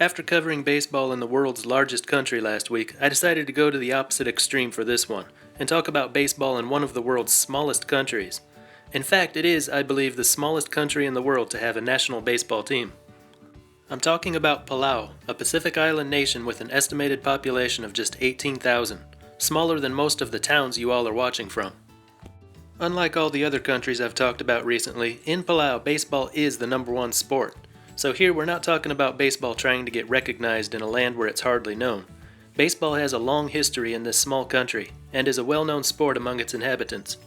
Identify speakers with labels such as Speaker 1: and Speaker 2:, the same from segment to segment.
Speaker 1: After covering baseball in the world's largest country last week, I decided to go to the opposite extreme for this one, and talk about baseball in one of the world's smallest countries. In fact, it is, I believe, the smallest country in the world to have a national baseball team. I'm talking about Palau, a Pacific island nation with an estimated population of just 18,000, smaller than most of the towns you all are watching from. Unlike all the other countries I've talked about recently, in Palau, baseball is the number one sport. So here we're not talking about baseball trying to get recognized in a land where it's hardly known. Baseball has a long history in this small country, and is a well-known sport among its inhabitants.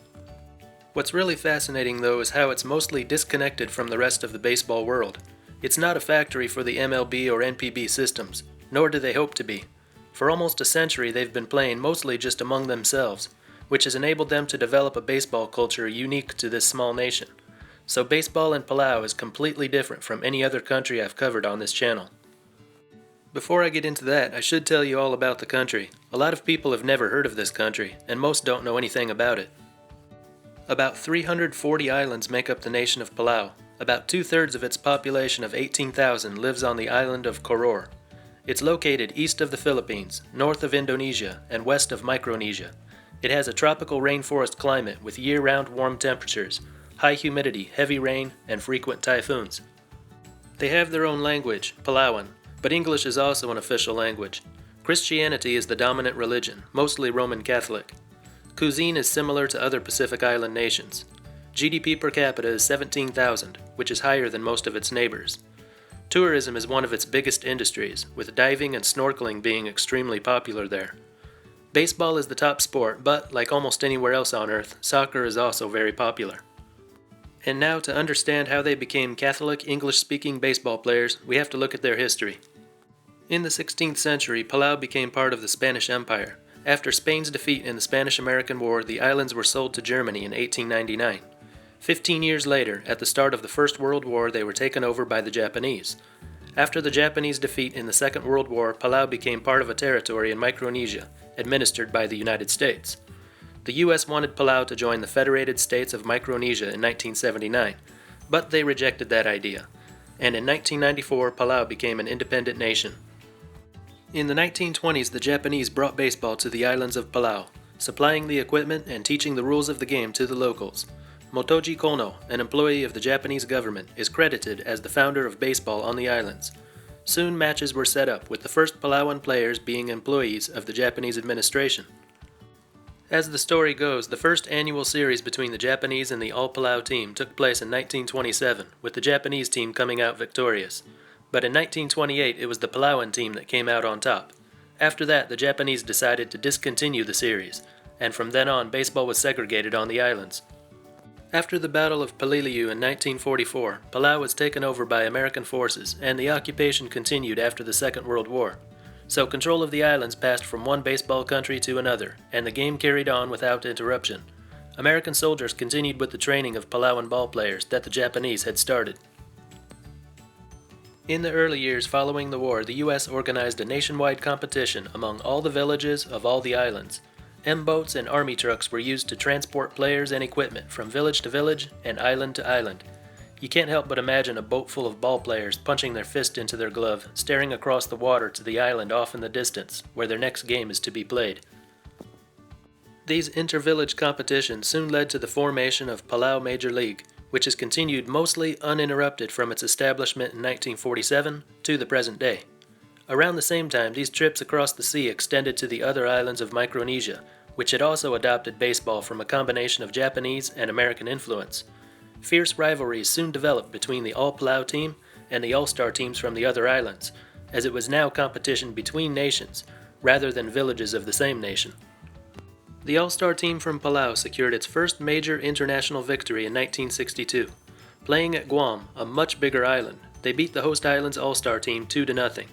Speaker 1: What's really fascinating though is how it's mostly disconnected from the rest of the baseball world. It's not a factory for the MLB or NPB systems, nor do they hope to be. For almost a century they've been playing mostly just among themselves, which has enabled them to develop a baseball culture unique to this small nation. So baseball in Palau is completely different from any other country I've covered on this channel. Before I get into that, I should tell you all about the country. A lot of people have never heard of this country, and most don't know anything about it. About 340 islands make up the nation of Palau. About 2/3 of its population of 18,000 lives on the island of Koror. It's located east of the Philippines, north of Indonesia, and west of Micronesia. It has a tropical rainforest climate with year-round warm temperatures, high humidity, heavy rain, and frequent typhoons. They have their own language, Palauan, but English is also an official language. Christianity is the dominant religion, mostly Roman Catholic. Cuisine is similar to other Pacific Island nations. GDP per capita is 17,000, which is higher than most of its neighbors. Tourism is one of its biggest industries, with diving and snorkeling being extremely popular there. Baseball is the top sport, but, like almost anywhere else on Earth, soccer is also very popular. And now, to understand how they became Catholic English-speaking baseball players, we have to look at their history. In the 16th century, Palau became part of the Spanish Empire. After Spain's defeat in the Spanish-American War, the islands were sold to Germany in 1899. 15 years later, at the start of the First World War, they were taken over by the Japanese. After the Japanese defeat in the Second World War, Palau became part of a territory in Micronesia, administered by the United States. The U.S. wanted Palau to join the Federated States of Micronesia in 1979, but they rejected that idea, and in 1994 Palau became an independent nation. In the 1920s, the Japanese brought baseball to the islands of Palau, supplying the equipment and teaching the rules of the game to the locals. Motoji Kono, an employee of the Japanese government, is credited as the founder of baseball on the islands. Soon matches were set up, with the first Palauan players being employees of the Japanese administration. As the story goes, the first annual series between the Japanese and the All-Palau team took place in 1927, with the Japanese team coming out victorious. But in 1928, it was the Palauan team that came out on top. After that, the Japanese decided to discontinue the series, and from then on, baseball was segregated on the islands. After the Battle of Peleliu in 1944, Palau was taken over by American forces, and the occupation continued after the Second World War. So control of the islands passed from one baseball country to another, and the game carried on without interruption. American soldiers continued with the training of Palauan ball players that the Japanese had started. In the early years following the war, the U.S. organized a nationwide competition among all the villages of all the islands. M-boats and army trucks were used to transport players and equipment from village to village and island to island. You can't help but imagine a boat full of ball players punching their fist into their glove, staring across the water to the island off in the distance, where their next game is to be played. These inter-village competitions soon led to the formation of Palau Major League, which has continued mostly uninterrupted from its establishment in 1947 to the present day. Around the same time, these trips across the sea extended to the other islands of Micronesia, which had also adopted baseball from a combination of Japanese and American influence. Fierce rivalries soon developed between the All-Palau team and the All-Star teams from the other islands, as it was now competition between nations, rather than villages of the same nation. The All-Star team from Palau secured its first major international victory in 1962. Playing at Guam, a much bigger island, they beat the host island's All-Star team 2-0.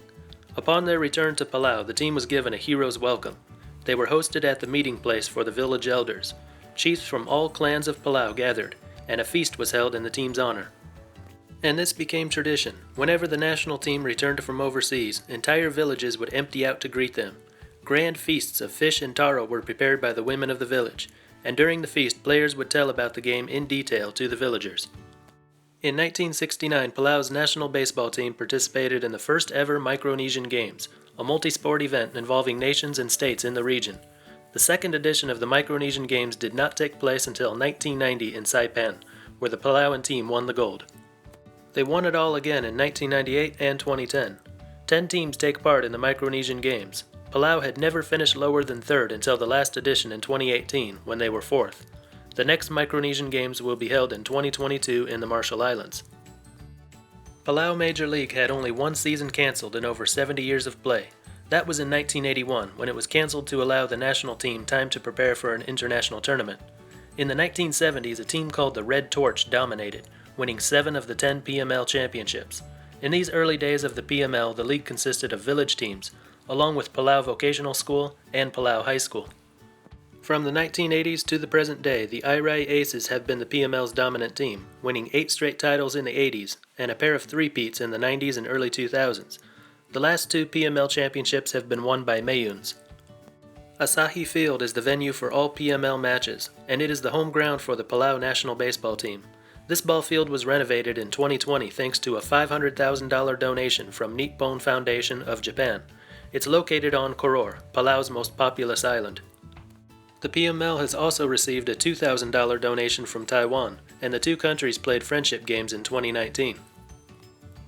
Speaker 1: Upon their return to Palau, the team was given a hero's welcome. They were hosted at the meeting place for the village elders. Chiefs from all clans of Palau gathered, and a feast was held in the team's honor. And this became tradition. Whenever the national team returned from overseas, entire villages would empty out to greet them. Grand feasts of fish and taro were prepared by the women of the village, and during the feast, players would tell about the game in detail to the villagers. In 1969, Palau's national baseball team participated in the first ever Micronesian Games, a multi-sport event involving nations and states in the region. The second edition of the Micronesian Games did not take place until 1990 in Saipan, where the Palauan team won the gold. They won it all again in 1998 and 2010. 10 teams take part in the Micronesian Games. Palau had never finished lower than third until the last edition in 2018, when they were fourth. The next Micronesian Games will be held in 2022 in the Marshall Islands. Palau Major League had only one season canceled in over 70 years of play. That was in 1981, when it was canceled to allow the national team time to prepare for an international tournament. In the 1970s, a team called the Red Torch dominated, winning 7 of the 10 PML championships. In these early days of the PML, the league consisted of village teams, along with Palau Vocational School and Palau High School. From the 1980s to the present day, the Irai Aces have been the PML's dominant team, winning 8 straight titles in the 80s and a pair of three-peats in the 90s and early 2000s. The last 2 PML championships have been won by Mayuns. Asahi Field is the venue for all PML matches, and it is the home ground for the Palau national baseball team. This ball field was renovated in 2020 thanks to a $500,000 donation from Nippon Foundation of Japan. It's located on Koror, Palau's most populous island. The PML has also received a $2,000 donation from Taiwan, and the two countries played friendship games in 2019.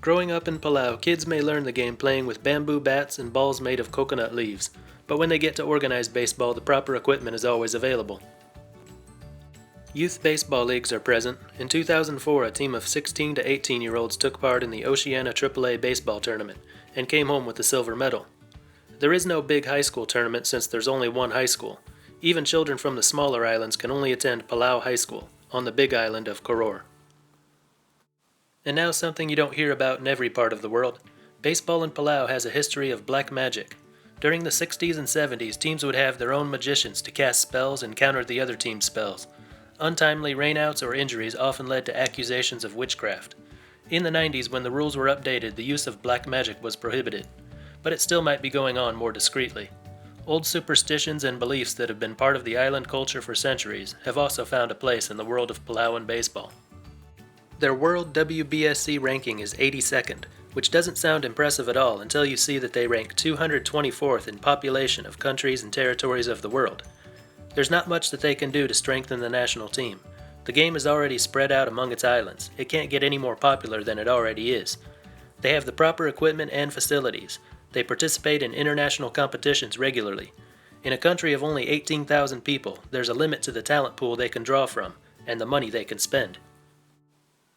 Speaker 1: Growing up in Palau, kids may learn the game playing with bamboo bats and balls made of coconut leaves, but when they get to organized baseball, the proper equipment is always available. Youth baseball leagues are present. In 2004, a team of 16 to 18-year-olds took part in the Oceania AAA baseball tournament and came home with a silver medal. There is no big high school tournament since there's only one high school. Even children from the smaller islands can only attend Palau High School on the big island of Koror. And now something you don't hear about in every part of the world. Baseball in Palau has a history of black magic. During the 60s and 70s, teams would have their own magicians to cast spells and counter the other team's spells. Untimely rainouts or injuries often led to accusations of witchcraft. In the 90s, when the rules were updated, the use of black magic was prohibited, but it still might be going on more discreetly. Old superstitions and beliefs that have been part of the island culture for centuries have also found a place in the world of Palauan baseball. Their world WBSC ranking is 82nd, which doesn't sound impressive at all until you see that they rank 224th in population of countries and territories of the world. There's not much that they can do to strengthen the national team. The game is already spread out among its islands. It can't get any more popular than it already is. They have the proper equipment and facilities. They participate in international competitions regularly. In a country of only 18,000 people, there's a limit to the talent pool they can draw from, and the money they can spend.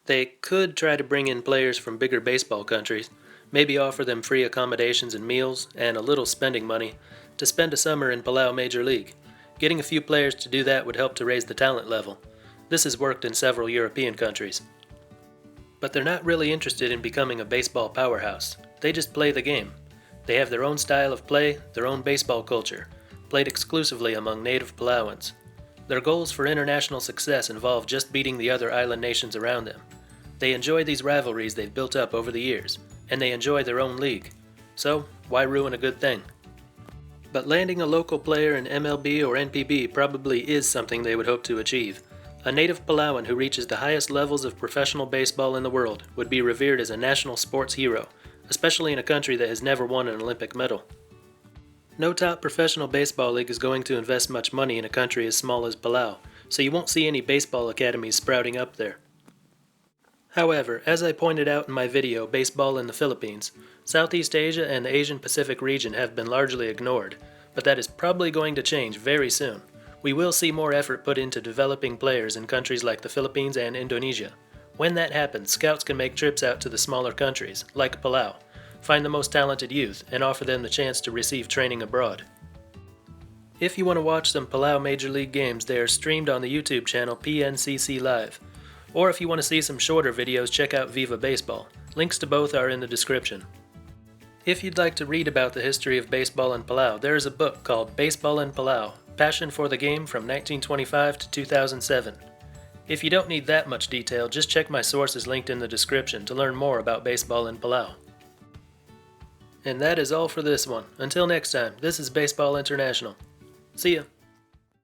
Speaker 1: They could try to bring in players from bigger baseball countries, maybe offer them free accommodations and meals, and a little spending money, to spend a summer in Palau Major League. Getting a few players to do that would help to raise the talent level. This has worked in several European countries. But they're not really interested in becoming a baseball powerhouse. They just play the game. They have their own style of play, their own baseball culture, played exclusively among native Palauans. Their goals for international success involve just beating the other island nations around them. They enjoy these rivalries they've built up over the years, and they enjoy their own league. So, why ruin a good thing? But landing a local player in MLB or NPB probably is something they would hope to achieve. A native Palauan who reaches the highest levels of professional baseball in the world would be revered as a national sports hero, especially in a country that has never won an Olympic medal. No top professional baseball league is going to invest much money in a country as small as Palau, so you won't see any baseball academies sprouting up there. However, as I pointed out in my video, Baseball in the Philippines, Southeast Asia and the Asian Pacific region have been largely ignored, but that is probably going to change very soon. We will see more effort put into developing players in countries like the Philippines and Indonesia. When that happens, scouts can make trips out to the smaller countries, like Palau, find the most talented youth, and offer them the chance to receive training abroad. If you want to watch some Palau Major League games, they are streamed on the YouTube channel PNCC Live. Or if you want to see some shorter videos, check out Viva Baseball. Links to both are in the description. If you'd like to read about the history of baseball in Palau, there is a book called Baseball in Palau, Passion for the Game from 1925 to 2007. If you don't need that much detail, just check my sources linked in the description to learn more about baseball in Palau. And that is all for this one. Until next time, this is Baseball International. See ya!